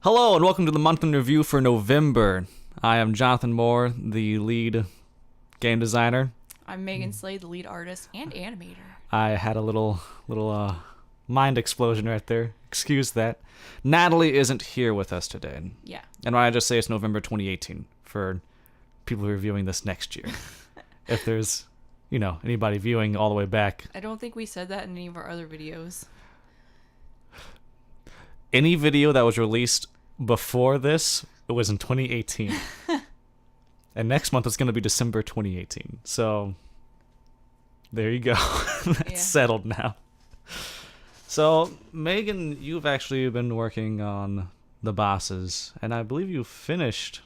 Hello and welcome to the month in review for November. I am Jonathan Moore, the lead game designer. I'm Megan Slade, the lead artist and animator. I had a little mind explosion right there. Excuse that. Natalie isn't here with us today. Yeah. And why I just say it's November 2018 for people who are viewing this next year. If there's, anybody viewing all the way back. I don't think we said that in any of our other videos. Any video that was released before this, it was in 2018. And next month it's going to be December 2018. So there you go. That's settled now. So, Megan, you've actually been working on the bosses, and I believe you finished.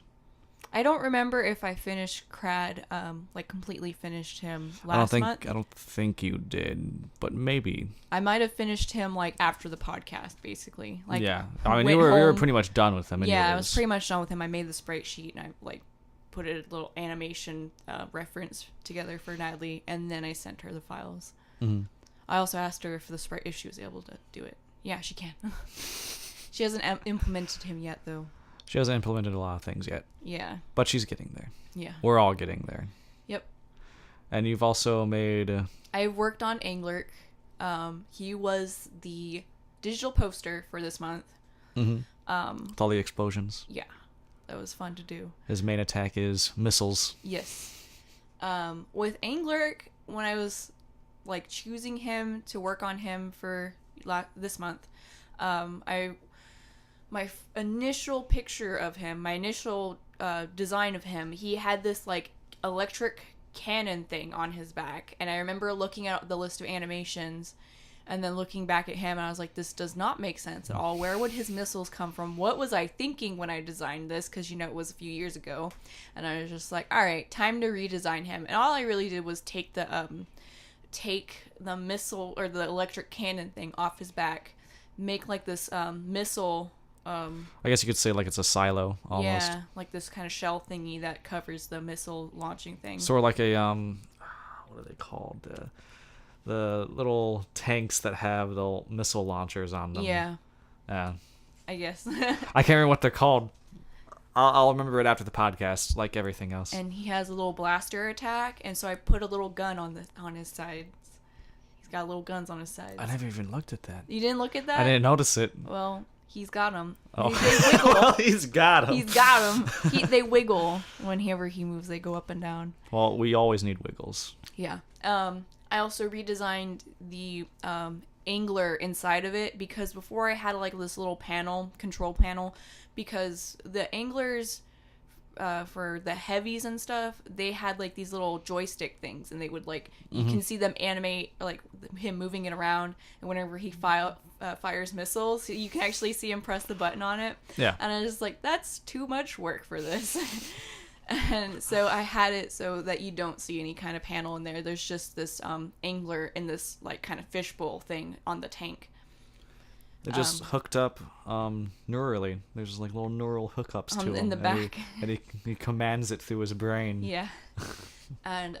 I don't remember if I finished Crad, completely finished him last month. I don't think you did, but maybe. I might have finished him after the podcast, basically. Yeah, I mean you were pretty much done with him. Yeah, I was pretty much done with him. I made the sprite sheet and I put a little animation reference together for Natalie, and then I sent her the files. Mm-hmm. I also asked her if she was able to do it. Yeah, she can. She hasn't implemented him yet, though. She hasn't implemented a lot of things yet. Yeah. But she's getting there. Yeah. We're all getting there. Yep. And you've also made... I worked on Anglurk. He was the digital poster for this month. Mm-hmm. With all the explosions. Yeah. That was fun to do. His main attack is missiles. Yes. With Anglurk, when I was choosing him to work on him for this month, my initial picture of him, my initial design of him, he had this electric cannon thing on his back, and I remember looking at the list of animations and then looking back at him, and I was like, this does not make sense at all. Where would his missiles come from? What was I thinking when I designed this? Because it was a few years ago, and I was just like, all right, time to redesign him. And all I really did was take the missile or the electric cannon thing off his back, make this missile. I guess you could say it's a silo almost. Yeah, this kind of shell thingy that covers the missile launching thing. Sort of like a what are they called? The little tanks that have the missile launchers on them. Yeah. Yeah. I guess. I can't remember what they're called. I'll remember it after the podcast, like everything else. And he has a little blaster attack, and so I put a little gun on his sides. He's got little guns on his sides. I never even looked at that. You didn't look at that? I didn't notice it. Well, he's got them. Oh. They wiggle. Well, he's got them. He's got them. They wiggle whenever he moves. They go up and down. Well, we always need wiggles. Yeah. I also redesigned the angler inside of it, because before I had this little control panel, because the anglers for the heavies and stuff, they had these little joystick things, and they would you can see them animate him moving it around, and whenever he fires missiles, you can actually see him press the button on it. Yeah. And I was just that's too much work for this. And so I had it so that you don't see any kind of panel in there. There's just this angler in this kind of fishbowl thing on the tank. They're just hooked up neurally. There's little neural hookups to him in the back, and he commands it through his brain. Yeah. And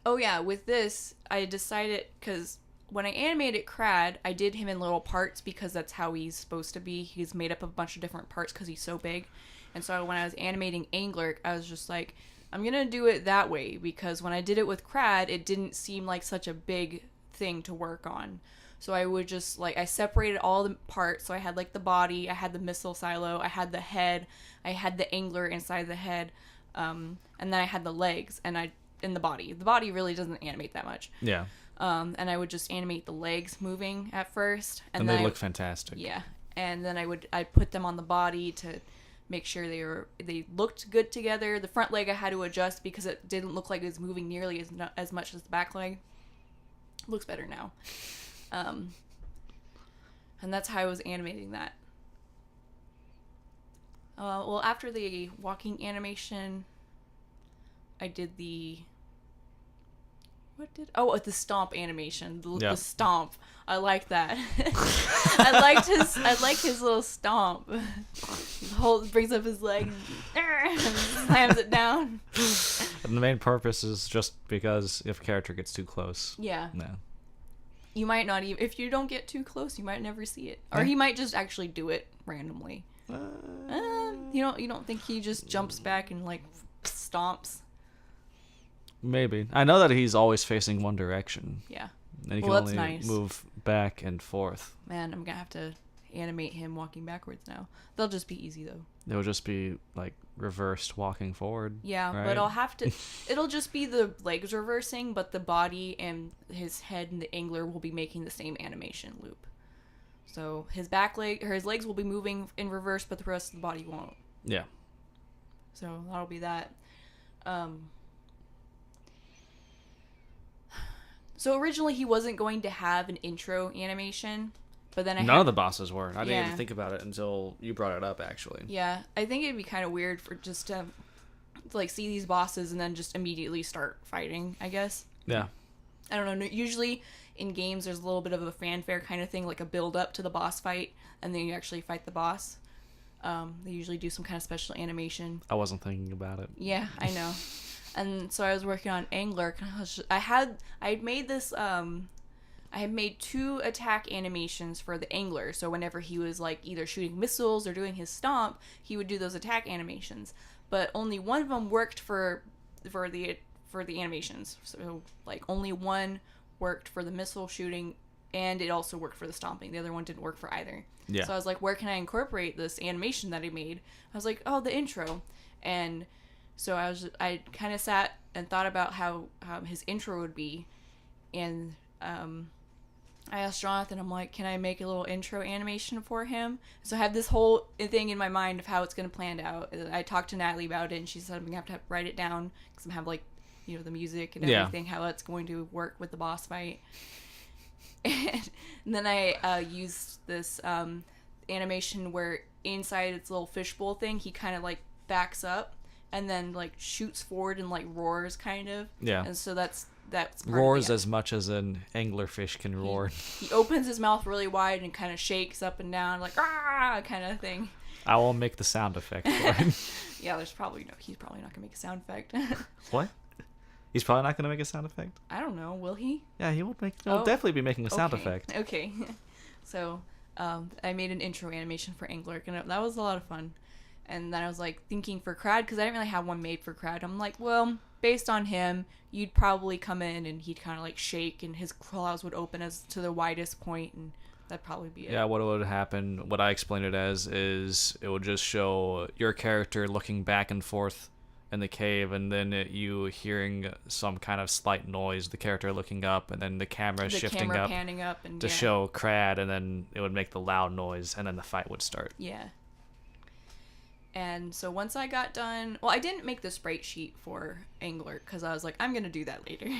oh yeah, with this I decided, because when I animated Crad, I did him in little parts because that's how he's supposed to be. He's made up of a bunch of different parts because he's so big. And so when I was animating Anglurk, I was just like, I'm gonna do it that way, because when I did it with Crad, it didn't seem like such a big thing to work on. So I would just I separated all the parts. So I had the body, I had the missile silo, I had the head, I had the angler inside the head, and then I had the legs and the body. The body really doesn't animate that much. Yeah. And I would just animate the legs moving at first, and then they look fantastic. Yeah. And then I'd put them on the body to make sure they looked good together. The front leg I had to adjust because it didn't look like it was moving nearly as much as the back leg. Looks better now. And that's how I was animating that. Well, after the walking animation, I did the the stomp animation. The stomp. I like that. I like his little stomp. Brings up his leg and slams it down. And the main purpose is just because if a character gets too close. Yeah. No. You might not even, if you don't get too close, you might never see it, or Yeah. he might just actually do it randomly. You don't think he just jumps back and like stomps? Maybe. I know that he's always facing one direction, Yeah. and he Well, can that's only nice. move back and forth. Man, I'm gonna have to animate him walking backwards now. They'll just be easy though. It would just be like reversed walking forward. Yeah, right? but I'll have to. It'll just be the legs reversing, but the body and his head and the angler will be making the same animation loop. So his back leg or his legs will be moving in reverse, but the rest of the body won't. Yeah. So that'll be that. So originally he wasn't going to have an intro animation, but then None of the bosses were. I didn't Yeah. even think about it until you brought it up, actually. Yeah, I think it'd be kind of weird for just to like see these bosses and then just immediately start fighting, I guess. Yeah. I don't know. Usually in games, there's a little bit of a fanfare kind of thing, like a build up to the boss fight, and then you actually fight the boss. They usually do some kind of special animation. I wasn't thinking about it. Yeah, I know. And so I was working on Angler. And I had made this. I had made 2 attack animations for the Angler. So whenever he was like either shooting missiles or doing his stomp, he would do those attack animations. But only one of them worked for the animations. So like only one worked for the missile shooting, and it also worked for the stomping. The other one didn't work for either. Yeah. So I was like, where can I incorporate this animation that I made? I was like, oh, the intro. And so I kind of sat and thought about how his intro would be, and I asked Jonathan, I'm like, can I make a little intro animation for him? So I have this whole thing in my mind of how it's going to plan out. I talked to Natalie about it, and she said I'm going to have to write it down because I'm have like, the music and everything, how it's going to work with the boss fight. And then I used this animation where inside its little fishbowl thing, he kind of like backs up and then like shoots forward and like roars kind of. Yeah. And so that's part Roars of the, as much as an anglerfish can roar. he opens his mouth really wide and kind of shakes up and down like ah kind of thing. I will make the sound effect for it. Yeah, he's probably not gonna make a sound effect. What? He's probably not going to make a sound effect? I don't know, will he? Yeah, he'll definitely be making a sound Okay. effect. Okay. So I made an intro animation for Angler, and that was a lot of fun. And then I was like thinking for Crad, because I didn't really have one made for Crad. I'm like, well, based on him, you'd probably come in and he'd kind of like shake and his claws would open as to the widest point, and that'd probably be it. Yeah, what would happen, what I explained it as, is it would just show your character looking back and forth in the cave, and then you hearing some kind of slight noise, the character looking up, and then the camera shifting up panning up and to show Crad, and then it would make the loud noise, and then the fight would start. Yeah. And so once I got done, well, I didn't make the sprite sheet for Angler because I was like, I'm gonna do that later,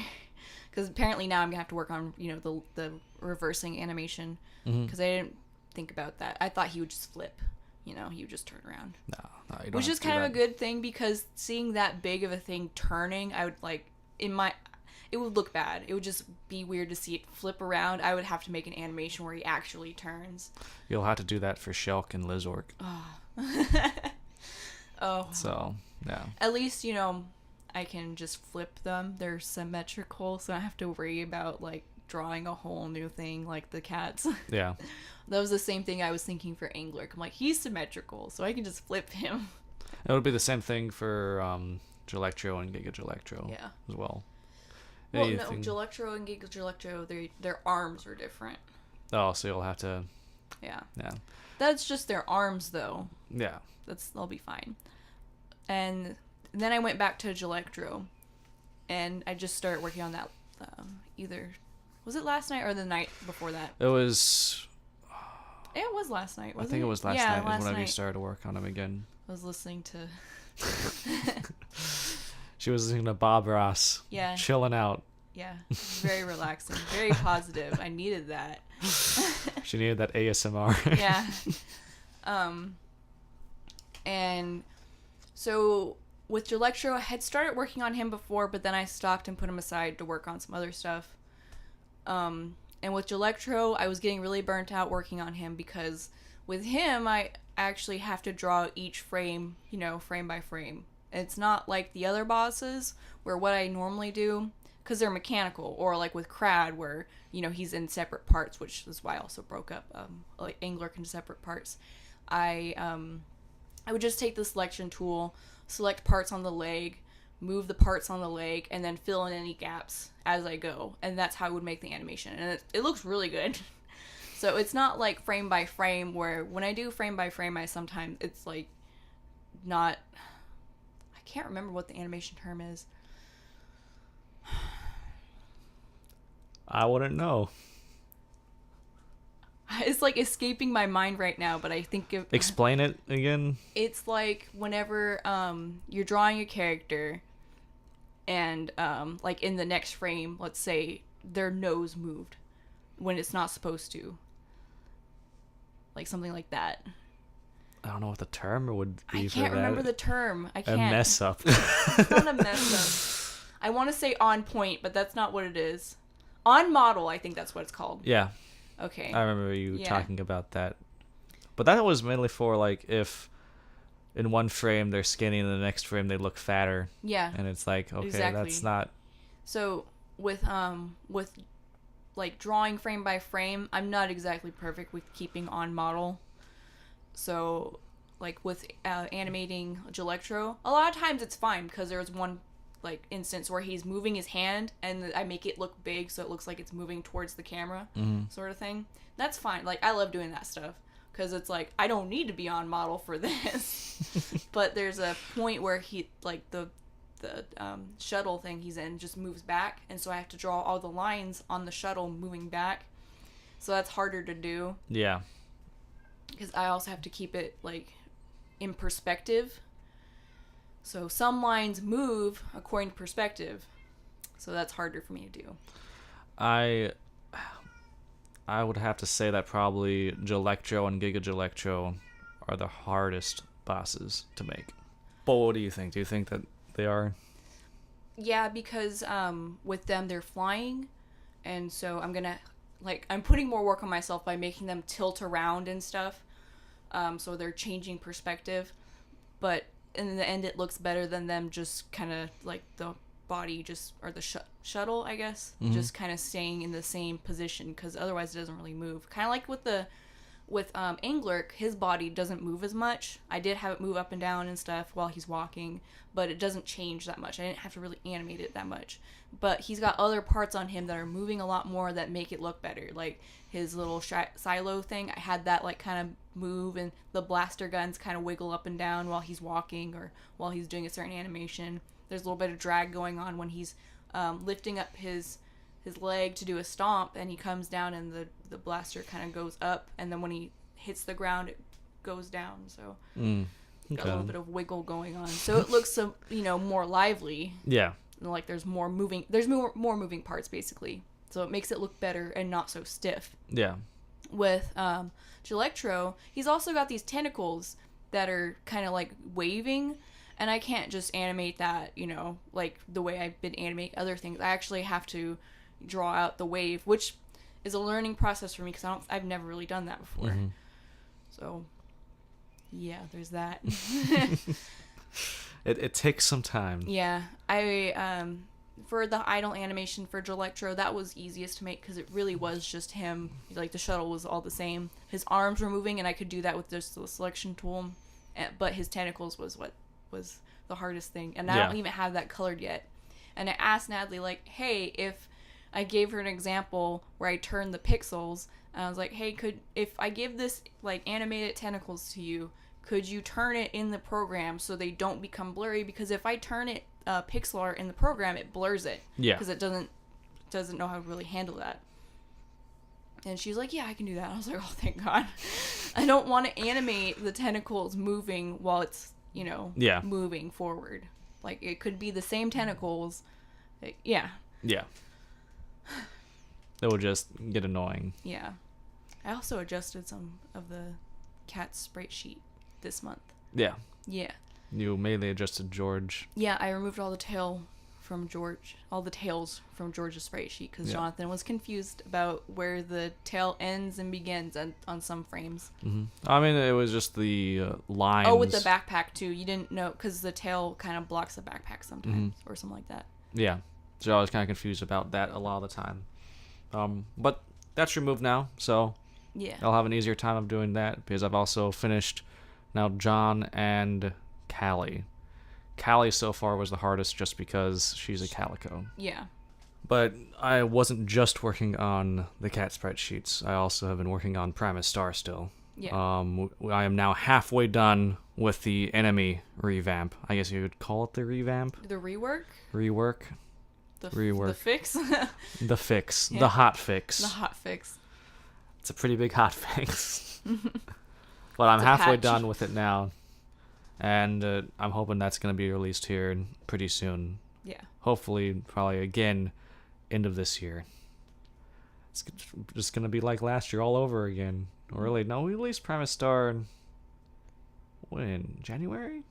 because apparently now I'm gonna have to work on the reversing animation, because I didn't think about that. I thought he would just flip, he would just turn around. No, you don't Which have is to do kind of a that. good thing, because seeing that big of a thing turning, I would like it would look bad. It would just be weird to see it flip around. I would have to make an animation where he actually turns. You'll have to do that for Shulk and Lizork. Oh. So, yeah. At least, I can just flip them. They're symmetrical, so I don't have to worry about like drawing a whole new thing like the cats. Yeah. That was the same thing I was thinking for Angler. I'm like, he's symmetrical, so I can just flip him. It would be the same thing for Gelectro and Giga Gelectro Yeah. as well. Well, Anything- no, Gelectro and Giga Gelectro, their arms are different. Oh, so you'll have to... Yeah. Yeah. That's just their arms, though. Yeah. They'll be fine. And then I went back to Gelectro, and I just started working on that. Was it last night or the night before that? It was... It was last night. I think it was last yeah, night last is whenever you night. started to work on him again. I was listening to. She was listening to Bob Ross. Yeah. Chilling out. Yeah, very relaxing, very positive. I needed that. She needed that ASMR. Yeah. And so with Gelectro, I had started working on him before, but then I stopped and put him aside to work on some other stuff. And with Gelectro, I was getting really burnt out working on him, because with him, I actually have to draw each frame, frame by frame. It's not like the other bosses where what I normally do, because they're mechanical, or like with Crad where he's in separate parts, which is why I also broke up like Angler into separate parts. I would just take the selection tool, select parts on the leg, move the parts on the leg, and then fill in any gaps as I go, and that's how I would make the animation, and it looks really good. So it's not like frame by frame, where when I do frame by frame, I sometimes it's like not, I can't remember what the animation term is. I wouldn't know. It's like escaping my mind right now, but I think Explain it again. it's like whenever you're drawing a character and like in the next frame, let's say their nose moved when it's not supposed to. Like something like that. I don't know what the term would be. I can't remember the term. I A can't. mess up. It's not a mess up. I want to say on point, but that's not what it is. On model, I think that's what it's called. Yeah. Okay. I remember you talking about that. But that was mainly for like if in one frame they're skinny and in the next frame they look fatter. Yeah. And it's like, okay, exactly. that's not. So with like drawing frame by frame, I'm not exactly perfect with keeping on model. So like with animating Gelectro, a lot of times it's fine because there's one like instance where he's moving his hand and I make it look big so it looks like it's moving towards the camera, sort of thing. That's fine. Like I love doing that stuff because it's like I don't need to be on model for this. But there's a point where he like the shuttle thing he's in just moves back, and so I have to draw all the lines on the shuttle moving back. So that's harder to do. Yeah. Because I also have to keep it like in perspective. So some lines move according to perspective. So that's harder for me to do. I would have to say that probably Gelectro and Giga Gelectro are the hardest bosses to make. But what do you think? Do you think that they are? Yeah, because with them they're flying, and so I'm putting more work on myself by making them tilt around and stuff. So they're changing perspective, but in the end it looks better than them just kind of like the body just, or the shuttle, I guess, just kind of staying in the same position, because otherwise it doesn't really move. Kind of like with Angler, his body doesn't move as much. I did have it move up and down and stuff while he's walking, but it doesn't change that much. I didn't have to really animate it that much. But he's got other parts on him that are moving a lot more that make it look better. Like his little silo thing, I had that like kind of move, and the blaster guns kind of wiggle up and down while he's walking or while he's doing a certain animation. There's a little bit of drag going on when he's lifting up his leg to do a stomp, and he comes down and the blaster kind of goes up, and then when he hits the ground it goes down. So got a little bit of wiggle going on, so it looks more lively. Yeah. Like there's more moving parts basically, so it makes it look better and not so stiff. Yeah. With Gelectro, he's also got these tentacles that are kind of like waving, and I can't just animate that like the way I've been animating other things. I actually have to draw out the wave, which is a learning process for me because I've never really done that before. So yeah, there's that. It takes some time. Yeah, I for the idle animation for Gelectro, that was easiest to make because it really was just him. Like the shuttle was all the same. His arms were moving, and I could do that with just the selection tool. But his tentacles was what was the hardest thing, and I don't even have that colored yet. And I asked Natalie, like, hey, if I gave her an example where I turned the pixels, and I was like, hey, if I give this like animated tentacles to you, could you turn it in the program so they don't become blurry? Because if I turn it pixel art in the program, it blurs it. Yeah. Because it doesn't know how to really handle that. And she's like, yeah, I can do that. I was like, oh, thank God. I don't want to animate the tentacles moving while it's, moving forward. Like, it could be the same tentacles. Yeah. Yeah. It would just get annoying. Yeah. I also adjusted some of the cat's sprite sheet this month. Yeah. Yeah. You mainly adjusted George. Yeah, I removed all the tails from George's sprite sheet because Jonathan was confused about where the tail ends and begins on some frames. I mean, it was just the lines. Oh, with the backpack too. You didn't know because the tail kind of blocks the backpack sometimes or something like that. Yeah. So I was kind of confused about that a lot of the time. But that's removed now, so Yeah. I'll have an easier time of doing that because I've also finished now John and Callie. Callie so far was the hardest just because she's a calico. Yeah. But I wasn't just working on the cat spreadsheets. I also have been working on Primus Star still. Yeah. I am now halfway done with the enemy revamp. I guess you would call it the revamp? The rework? Rework? The Rework. fix? The fix. Yeah. The hot fix. The hot fix. It's a pretty big hot fix. But I'm It's a halfway patch. done with it now. And I'm hoping that's going to be released here pretty soon. Yeah. Hopefully, probably again, end of this year. It's just going to be like last year all over again. Or really, no, we released Primus Star when? January?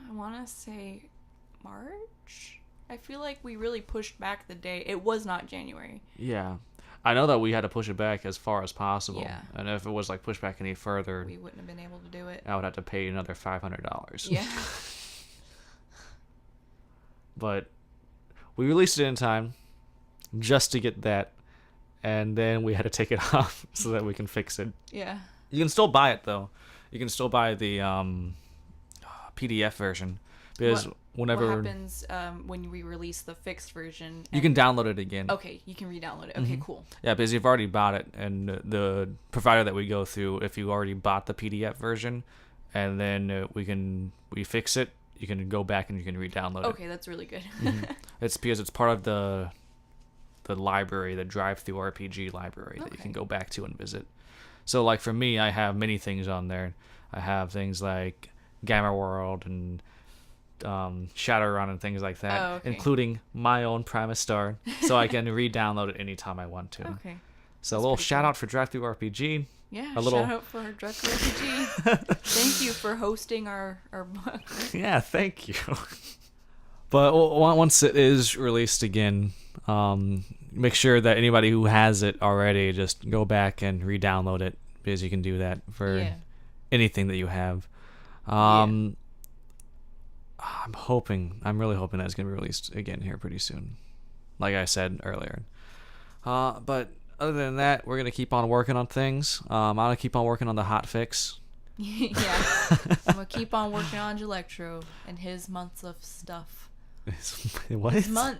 I want to say March? I feel like we really pushed back the day. It was not January. Yeah. I know that we had to push it back as far as possible. Yeah. And if it was like pushed back any further, We wouldn't have been able to do it. I would have to pay another $500. Yeah. But we released it in time just to get that. And then we had to take it off so that we can fix it. Yeah. You can still buy it, though. You can still buy the PDF version. Because whenever... What happens when we release the fixed version? You can download it again. Okay, you can re-download it. Okay, cool. Yeah, because you've already bought it, and the provider that we go through, if you already bought the PDF version, and then we fix it, you can go back and you can re-download it. Okay, that's really good. It's because it's part of the library, the drive-through RPG library that you can Okay. go back to and visit. So, like for me, I have many things on there. I have things like Gamma World and Shadowrun and things like that, Oh, okay. including my own Primus Star, so I can re-download it anytime I want to. Okay. So a That's little pretty shout cool. out for Drive Through RPG. Yeah, A little- shout out for Drug RPG. Thank you for hosting our book. Yeah, thank you. But once it is released again, make sure that anybody who has it already just go back and re-download it, because you can do that for Yeah. anything that you have. I'm really hoping that it's going to be released again here pretty soon, like I said earlier. But other than that, we're going to keep on working on things. I'm going to keep on working on the hot fix. Yeah. I'm gonna keep on working on Electro and his months of stuff. What? His month.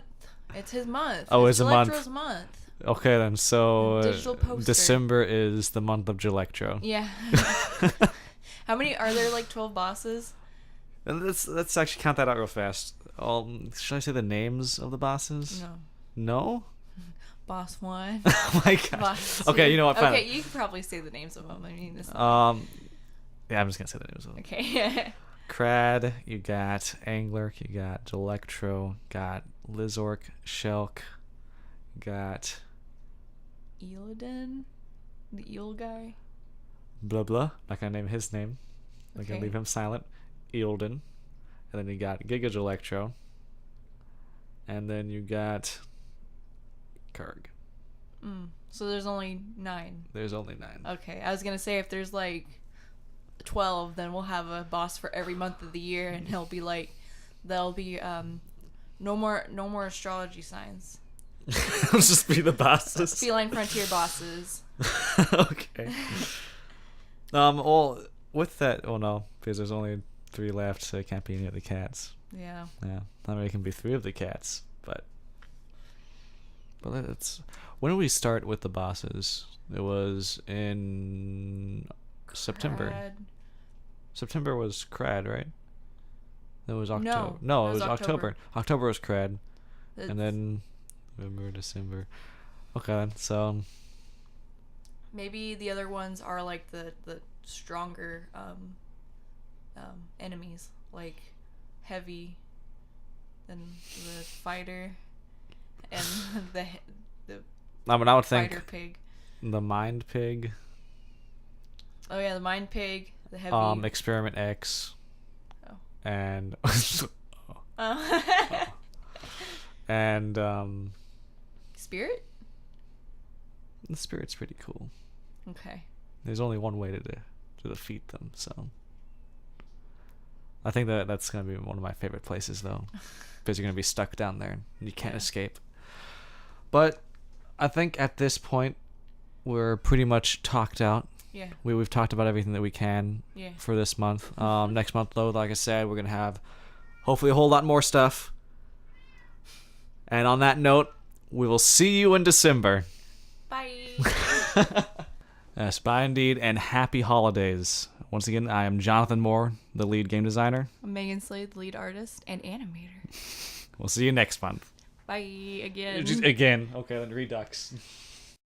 It's his month. Oh, it's a month. Electro's month. Okay then, so Digital poster. December is the month of Gelectro. Yeah. How many are there? Like 12 bosses? And let's actually count that out real fast. Should I say the names of the bosses? No. No? Boss 1. Oh my god. Boss Okay, 2. you know what? Fine. Okay, you can probably say the names of them. I mean, this. Yeah, I'm just gonna say the names of them. Okay. Crad, you got Angler, you got Gelectro, got Lizork, Shelk, got Illidan? The eel guy? blah blah. Not gonna name his name. I'm gonna Okay. leave him silent. Eilden. And then you got Giga Gelectro. And then you got Kurg. So there's only 9. There's only 9. Okay, I was gonna say if there's like 12, then we'll have a boss for every month of the year, and he'll be like, there'll be no more astrology signs. It'll just be the bosses. Feline frontier bosses. Okay. Well, with that, oh no, because there's only 3 left, so it can't be any of the cats. Yeah. Yeah, I mean, it can be 3 of the cats, but it's when did we start with the bosses? It was in September. Crad. September was Crad, right? It was No, October. No, it it was was October. October. October was Crad, It's- and then November, December. Okay, then, so maybe the other ones are like the stronger enemies, like Heavy, and the fighter, and the I mean, I would think fighter pig. the Mind Pig, Oh yeah, the Mind Pig, the Heavy. Experiment X, Oh. and Oh. and Spirit? the Spirit's pretty cool. Okay. There's only one way to defeat them, so I think that's gonna be one of my favorite places though, because you're gonna be stuck down there and you can't Yeah. escape. But I think at this point we're pretty much talked out. Yeah. We've talked about everything that we can Yeah. for this month. Next month though, like I said, we're gonna have hopefully a whole lot more stuff. And on that note, we will see you in December. Bye. Yes, bye indeed, and happy holidays. Once again, I am Jonathan Moore, the lead game designer. I'm Megan Slade, lead artist and animator. We'll see you next month. Bye again. Just again. Okay, then redux.